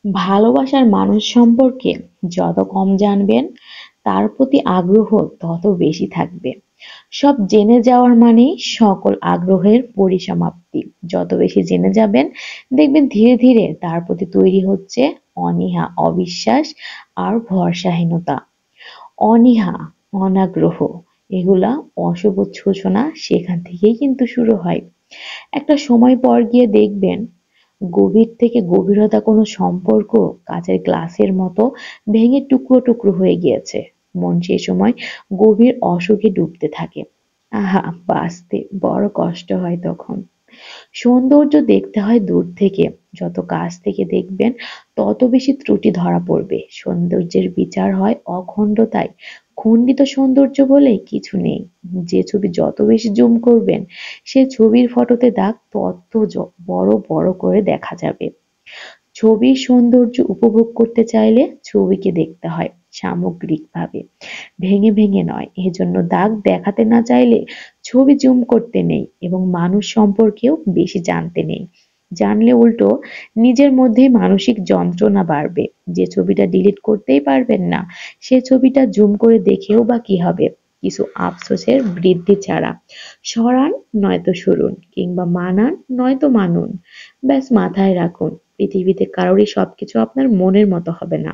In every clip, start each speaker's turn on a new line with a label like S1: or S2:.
S1: ভালোবাসার মানুষ সম্পর্কে যত কম জানবেন, তার প্রতি আগ্রহ তত বেশি থাকবে। সব জেনে যাওয়ার মানেই সকল আগ্রহের পরিসমাপ্তি। যত বেশি জেনে যাবেন, দেখবেন ধীরে ধীরে তার প্রতি তৈরি হচ্ছে অনীহা, অবিশ্বাস আর ভরসাহীনতা। অনীহা, অনাগ্রহ, এগুলা অশুভ সূচনা সেখান থেকেই কিন্তু শুরু হয়। একটা সময় পর গিয়ে দেখবেন গভীর থেকে গভীরতা কোনো সম্পর্ক কাঁচের গ্লাসের মতো ভেঙে টুকরো টুকরো হয়ে গিয়েছে। মন সে সময় গভীর অসুখে ডুবতে থাকে। আহা, বাঁচতে বড় কষ্ট হয় তখন। সৌন্দর্য দেখতে হয় দূর থেকে, যত কাছ থেকে দেখবেন তত বেশি ত্রুটি ধরা পড়বে। সৌন্দর্যের বিচার হয় অখণ্ডতায়। খণ্ডিত সৌন্দর্য বলে কিছু নেই। যে ছবি যত বেশি জুম করবেন, সে ছবির ফটোতে দাগ তত বড় বড় করে দেখা যাবে। ছবির সৌন্দর্য উপভোগ করতে চাইলে ছবিকে দেখতে হয় সামগ্রিকভাবে, ভেঙে ভেঙে নয়। এজন্য দাগ দেখাতে না চাইলে ছবি জুম করতে নেই এবং মানুষ সম্পর্কেও বেশি জানতে নেই। জানলে উল্টো নিজের মধ্যেই মানসিক যন্ত্রণা বাড়বে। যে ছবিটা ডিলিট করতেই পারবেন না, সে ছবিটা জুম করে দেখেও বা কি হবে? কিছু আফসোসের বৃদ্ধি ছাড়া। সরান নয়তো সরুন, কিংবা মানান নয়তো মানুন। ব্যাস মাথায় রাখুন, পৃথিবীতে কারোরই সবকিছু আপনার মনের মতো হবে না।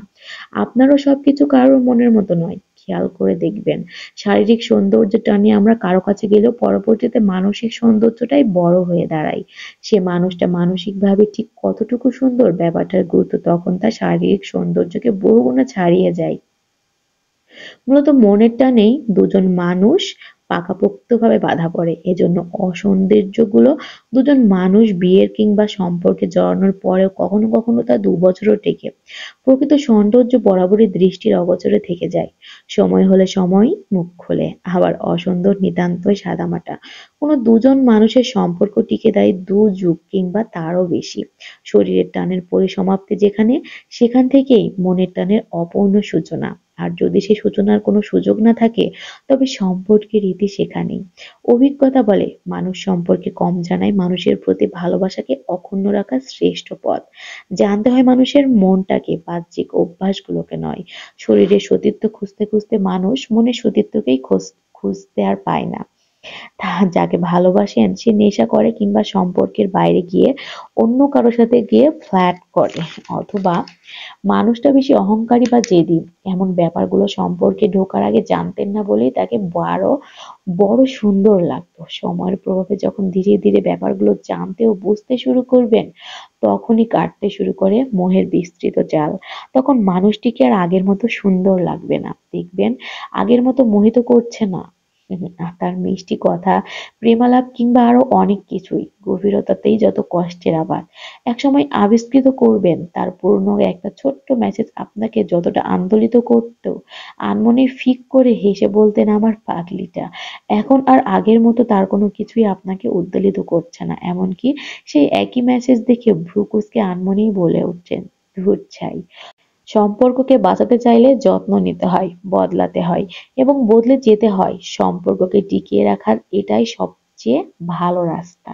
S1: আপনারও সবকিছু কারোর মনের মতো নয়। খেয়াল করে দেখবেন, শারীরিক সৌন্দর্য টানে আমরা কারো কাছে গেলেও পরবর্তীতে মানসিক সৌন্দর্যটাই বড় হয়ে দাঁড়ায়। সে মানুষটা মানসিকভাবে ঠিক কতটুকু সুন্দর, ব্যাপারটার গুরুত্ব তখন তার শারীরিক সৌন্দর্যকে বহুগুণে ছাড়িয়ে যায়। মূলত মনের টানেই দুজন মানুষ পাকাপোক্তভাবে বাঁধা পড়ে। এজন্য অসৌন্দর্যগুলো দুজন মানুষ বিয়ের কিংবা সম্পর্কে জড়ানোর পরেও কখনো কখনো তা ২ বছরও টেকে। প্রকৃত সৌন্দর্য বরাবরই দৃষ্টির অগোচরে থেকে যায়। সময় হলে সময়ই মুখ খোলে। আবার অসুন্দর নিতান্তই সাদামাটা। কোনো দুজন মানুষের সম্পর্ক টিকে দেয় ২ যুগ কিংবা তারও বেশি। শরীরের টানের পরিসমাপ্তি যেখানে, সেখান থেকেই মনের টানের অপূর্ণ সূচনা। আর যদি সে সূচনার কোনো সুযোগ না থাকে, তবে সম্পর্কের রীতি সেখানেই। অভিজ্ঞতা বলে, মানুষ সম্পর্কে কম জানাই মানুষের প্রতি ভালোবাসাকে অক্ষুণ্ণ রাখার শ্রেষ্ঠ পথ। জানতে হয় মানুষের মনটাকে, বাহ্যিক অভ্যাসগুলোকে নয়। শরীরের সতীত্ব খুঁজতে খুঁজতে মানুষ মনের সতীত্বকেই খুঁজতে আর পায় না। যাকে ভালোবাসেন সে নেশা করে কিংবা সম্পর্কের বাইরে গিয়ে অন্য কারো সাথে গিয়ে ফ্লার্ট করে, অথবা মানুষটা বেশি অহংকারী বা জেদি। এমন ব্যাপারগুলো সম্পর্কে ঢোকার আগে জানতেন না বলেই তাকে বড় সুন্দর লাগতো। সময়ের প্রভাবে যখন ধীরে ধীরে ব্যাপারগুলো জানতে ও বুঝতে শুরু করবেন, তখনই কাটতে শুরু করে মোহের বিস্তৃত জাল। তখন মানুষটিকে আর আগের মতো সুন্দর লাগবে না। দেখবেন আগের মতো মোহিত করছে না। তার মিষ্টি কথা, প্রেমালাপ কিংবা আরো অনেক কিছুই। গভীরতাতেই যত কষ্টের আবার। একসময় আবিষ্কৃত করবেন তার পুরনো একটা ছোট্ট মেসেজ আপনাকে যতটা আন্দোলিত করত, আনমনে ফিক করে হেসে বলতেন আমার পাগলিটা। এখন আর আগের মতো তার কোনো কিছুই আপনাকে উদ্বেলিত করছে না। এমনকি সেই একই মেসেজ দেখে ভ্রু কুঁচকে আনমনেই বলে উঠছেন, ধুর ছাই। সম্পর্ককে বাঁচাতে চাইলে যত্ন নিতে হয়, বদলাতে হয় এবং বদলে যেতে হয়। সম্পর্ককে টিকিয়ে রাখার এটাই সবচেয়ে ভালো রাস্তা।